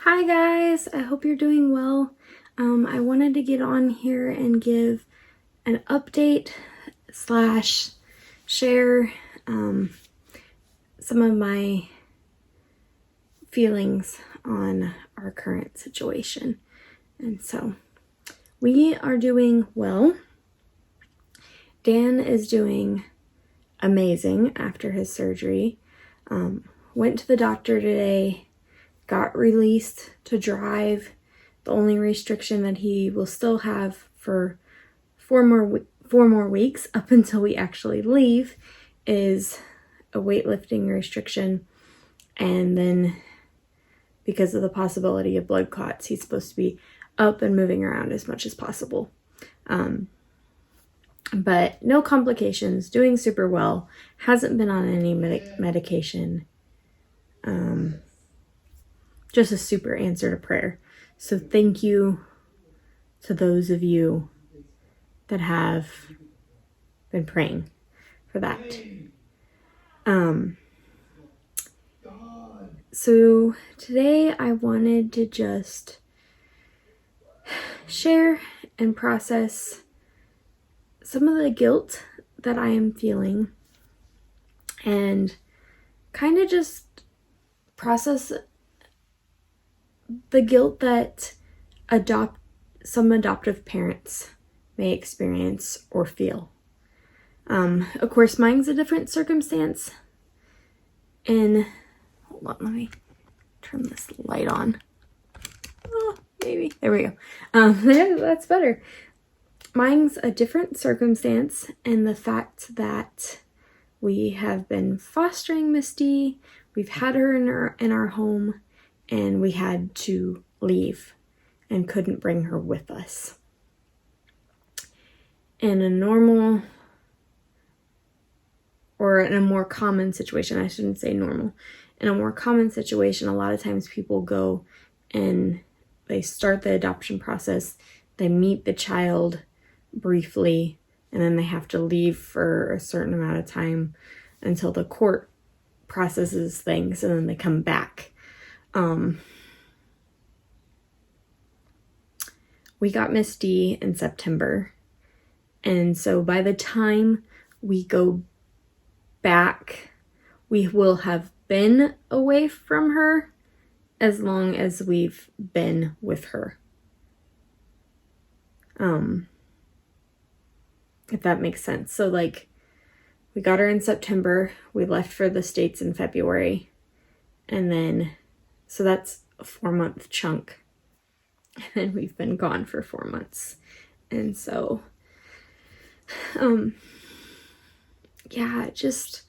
Hi guys, I hope you're doing well. I wanted to get on here and give an update slash share some of my feelings on our current situation. And so we are doing well. Dan is doing amazing after his surgery. Went to the doctor today. Got released to drive. The only restriction that he will still have for four more weeks up until we actually leave is a weightlifting restriction, and then because of the possibility of blood clots, he's supposed to be up and moving around as much as possible. But no complications, doing super well, hasn't been on any medication. Just a super answer to prayer. So thank you to those of you that have been praying for that. So today I wanted to just share and process some of the guilt that I am feeling and kind of just process the guilt that some adoptive parents may experience or feel. Of course, mine's a different circumstance. And hold on, let me turn this light on. Oh, maybe. There we go. That's better. Mine's a different circumstance, and the fact that we have been fostering Misty, we've had her in our home, and we had to leave and couldn't bring her with us. In a normal, or in a more common situation, I shouldn't say normal, in a more common situation, a lot of times people go and they start the adoption process, they meet the child briefly, and then they have to leave for a certain amount of time until the court processes things, and then they come back. We got Misty in September, and so by the time we go back, we will have been away from her as long as we've been with her. If that makes sense. So like, we got her in September, we left for the States in February, and then so that's a 4-month chunk. And then we've been gone for 4 months. And so, yeah, just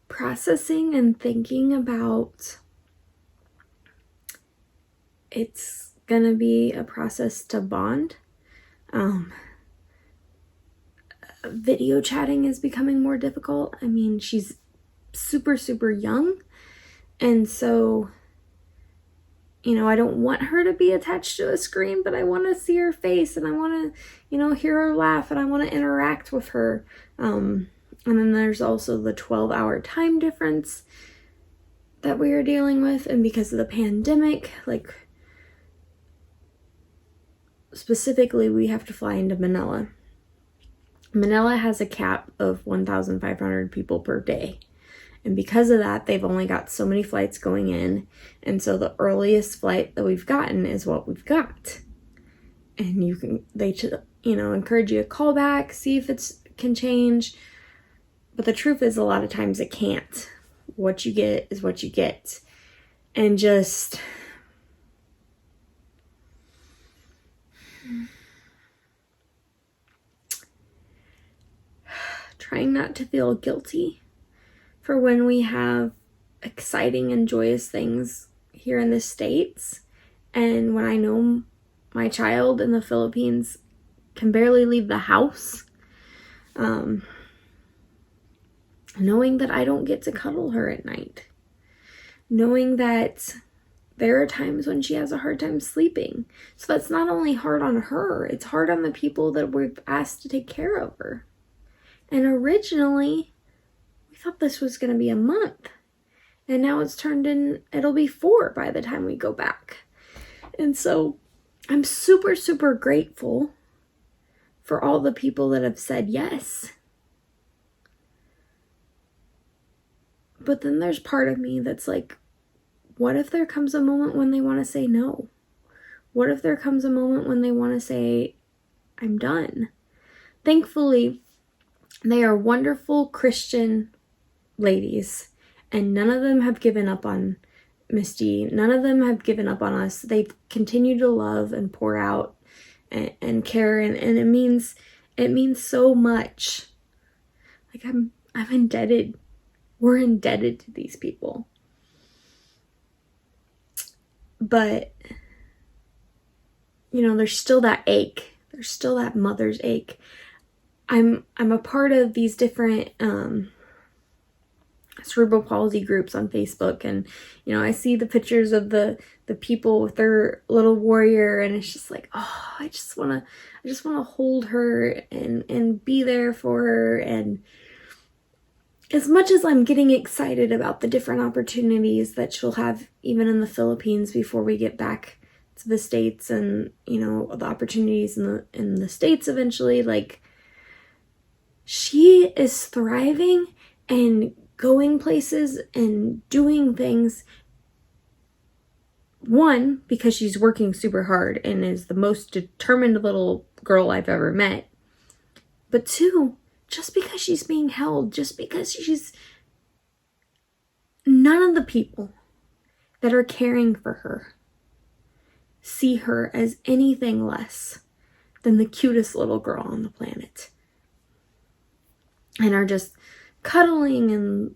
processing and thinking about it's gonna be a process to bond. Video chatting is becoming more difficult. I mean, she's super, super young. And so, you know, I don't want her to be attached to a screen, but I want to see her face, and I want to, you know, hear her laugh, and I want to interact with her. And then there's also the 12-hour time difference that we are dealing with. And because of the pandemic, like, specifically, we have to fly into Manila. Manila has a cap of 1,500 people per day. And because of that, they've only got so many flights going in. And so the earliest flight that we've gotten is what we've got. And they encourage you to call back, see if it can change. But the truth is, a lot of times it can't. What you get is what you get. And just trying not to feel guilty for when we have exciting and joyous things here in the States, and when I know my child in the Philippines can barely leave the house, knowing that I don't get to cuddle her at night, knowing that there are times when she has a hard time sleeping. So that's not only hard on her, it's hard on the people that we've asked to take care of her. And originally, we thought this was going to be a month. And now it's turned in, it'll be 4 by the time we go back. And so I'm super, super grateful for all the people that have said yes. But then there's part of me that's like, what if there comes a moment when they want to say no? What if there comes a moment when they want to say, I'm done? Thankfully, they are wonderful Christian ladies, and none of them have given up on Misty. None of them have given up on us. They've continued to love and pour out and care, and it means so much. Like I'm indebted. We're indebted to these people. But there's still that ache. There's still that mother's ache. I'm a part of these different cerebral palsy groups on Facebook, and I see the pictures of the people with their little warrior, and it's just like, oh, I just want to hold her and be there for her. And as much as I'm getting excited about the different opportunities that she'll have even in the Philippines before we get back to the States, and the opportunities in the States eventually, like, she is thriving and going places and doing things. One, because she's working super hard and is the most determined little girl I've ever met. But two, just because she's being held, just because none of the people that are caring for her see her as anything less than the cutest little girl on the planet, and are just cuddling and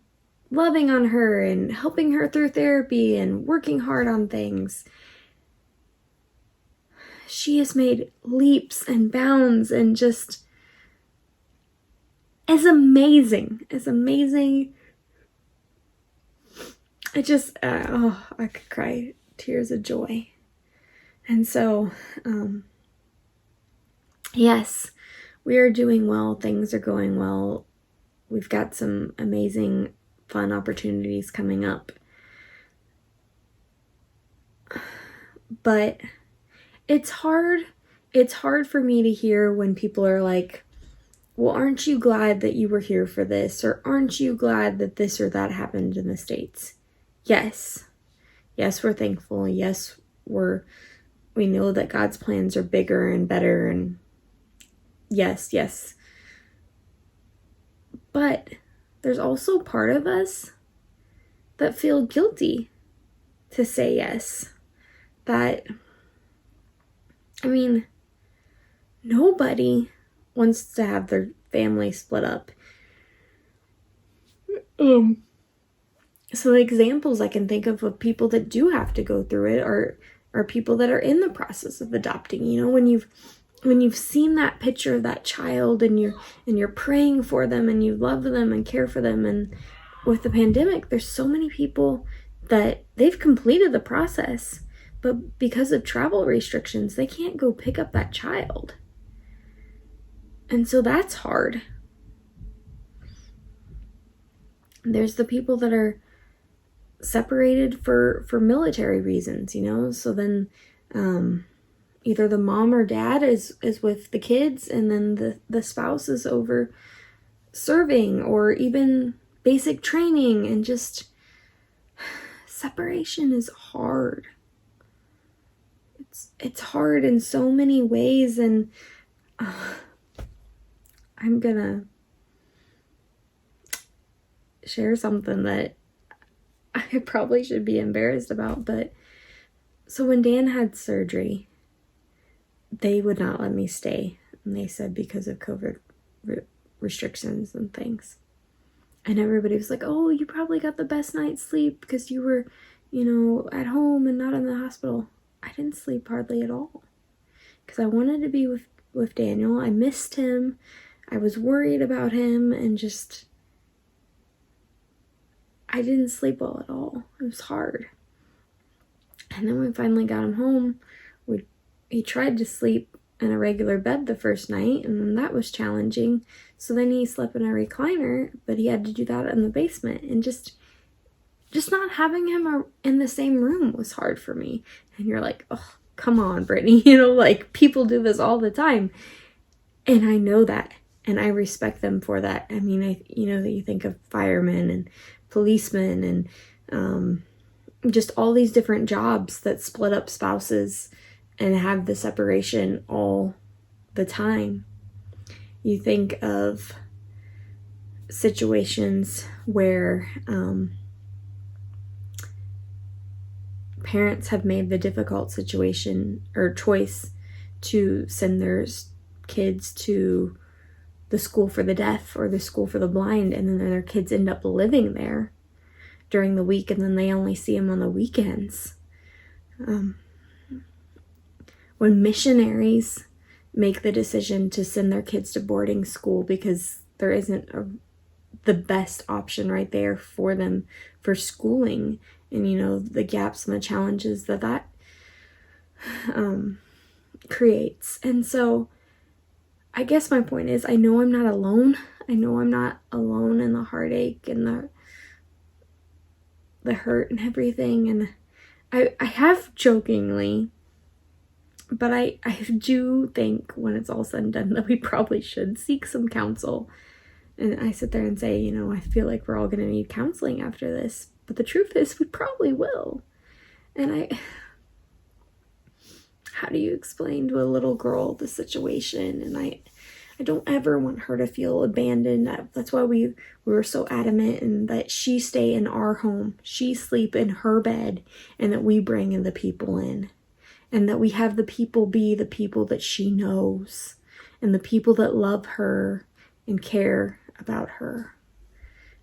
loving on her and helping her through therapy and working hard on things. She has made leaps and bounds and just is amazing. I just, I could cry tears of joy. And so, yes, we are doing well. Things are going well. We've got some amazing, fun opportunities coming up. But it's hard. It's hard for me to hear when people are like, well, aren't you glad that you were here for this? Or aren't you glad that this or that happened in the States? Yes. Yes, we're thankful. Yes, we know that God's plans are bigger and better. And yes. But there's also part of us that feel guilty to say yes. Nobody wants to have their family split up. So the examples I can think of people that do have to go through it are people that are in the process of adopting. When you've seen that picture of that child and you're praying for them and you love them and care for them, and with the pandemic, there's so many people that they've completed the process, but because of travel restrictions, they can't go pick up that child. And so that's hard. There's the people that are separated for military reasons, so then either the mom or dad is with the kids, and then the spouse is over serving or even basic training, and just separation is hard. It's hard in so many ways, and I'm gonna share something that I probably should be embarrassed about, but so when Dan had surgery, they would not let me stay, and they said because of COVID restrictions and things. And everybody was like, oh, you probably got the best night's sleep because you were, at home and not in the hospital. I didn't sleep hardly at all because I wanted to be with Daniel. I missed him. I was worried about him, and just, I didn't sleep well at all. It was hard. And then we finally got him home. He tried to sleep in a regular bed the first night, and that was challenging. So then he slept in a recliner, but he had to do that in the basement. And just not having him in the same room was hard for me. And you're like, oh, come on, Brittany, you know, like, people do this all the time. And I know that, and I respect them for that. I mean, you think of firemen and policemen and just all these different jobs that split up spouses and have the separation all the time. You think of situations where parents have made the difficult situation or choice to send their kids to the school for the deaf or the school for the blind, and then their kids end up living there during the week, and then they only see them on the weekends. When missionaries make the decision to send their kids to boarding school because there isn't the best option right there for them for schooling, and you know, the gaps and the challenges that creates. And so I guess my point is, I know I'm not alone. I know I'm not alone in the heartache and the hurt and everything. And I have jokingly, but I do think when it's all said and done that we probably should seek some counsel. And I sit there and say, you know, I feel like we're all going to need counseling after this. But the truth is, we probably will. And how do you explain to a little girl the situation? And I don't ever want her to feel abandoned. That's why we were so adamant and that she stay in our home. She sleep in her bed, and that we bring in the people in. And that we have the people be the people that she knows. And the people that love her and care about her.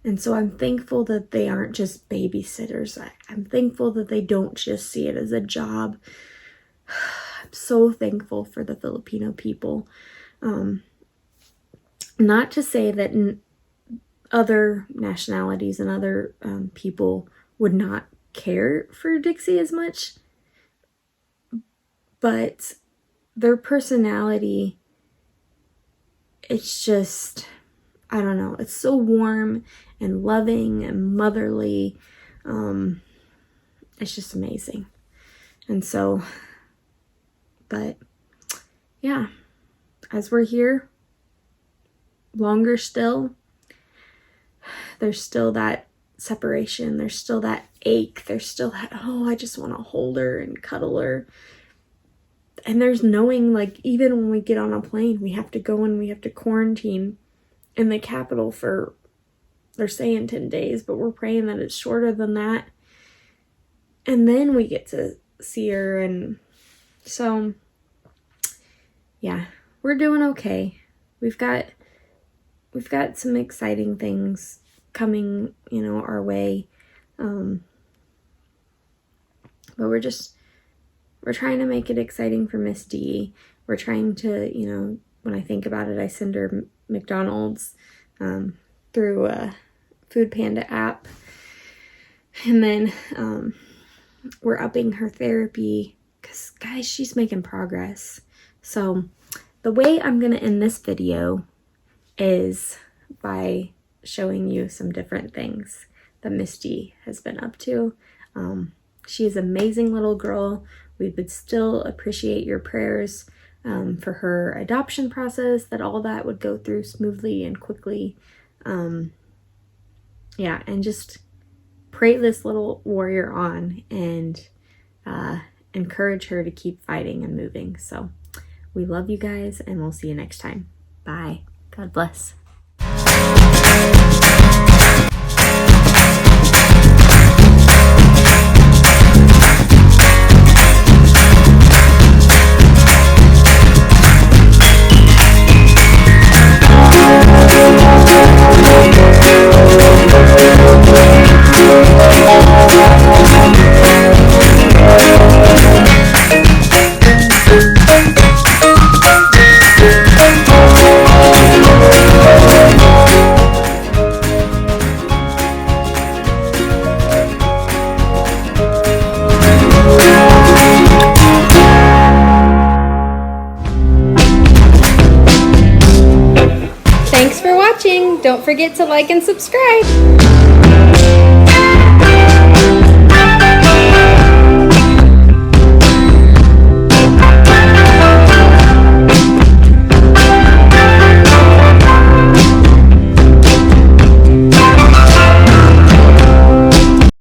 And so I'm thankful that they aren't just babysitters. I'm thankful that they don't just see it as a job. I'm so thankful for the Filipino people. Not to say that other nationalities and other people would not care for Dixie as much, but their personality, it's just, I don't know, it's so warm and loving and motherly. It's just amazing. And so, but yeah, as we're here longer still, there's still that separation, there's still that ache, there's still that, oh, I just want to hold her and cuddle her. And there's knowing, like, even when we get on a plane, we have to go and we have to quarantine in the capital for, they're saying 10 days, but we're praying that it's shorter than that. And then we get to see her. And so, yeah, we're doing okay. We've got some exciting things coming, you know, our way. But we're trying to make it exciting for Miss D. We're trying to, you know, when I think about it, I send her McDonald's through a Food Panda app. And then we're upping her therapy because, guys, she's making progress. So the way I'm going to end this video is by showing you some different things that Miss D has been up to. She is an amazing little girl. We would still appreciate your prayers for her adoption process, that all that would go through smoothly and quickly. Yeah, and just pray this little warrior on and encourage her to keep fighting and moving. So we love you guys, and we'll see you next time. Bye. God bless. Thanks for watching. Don't forget to like and subscribe.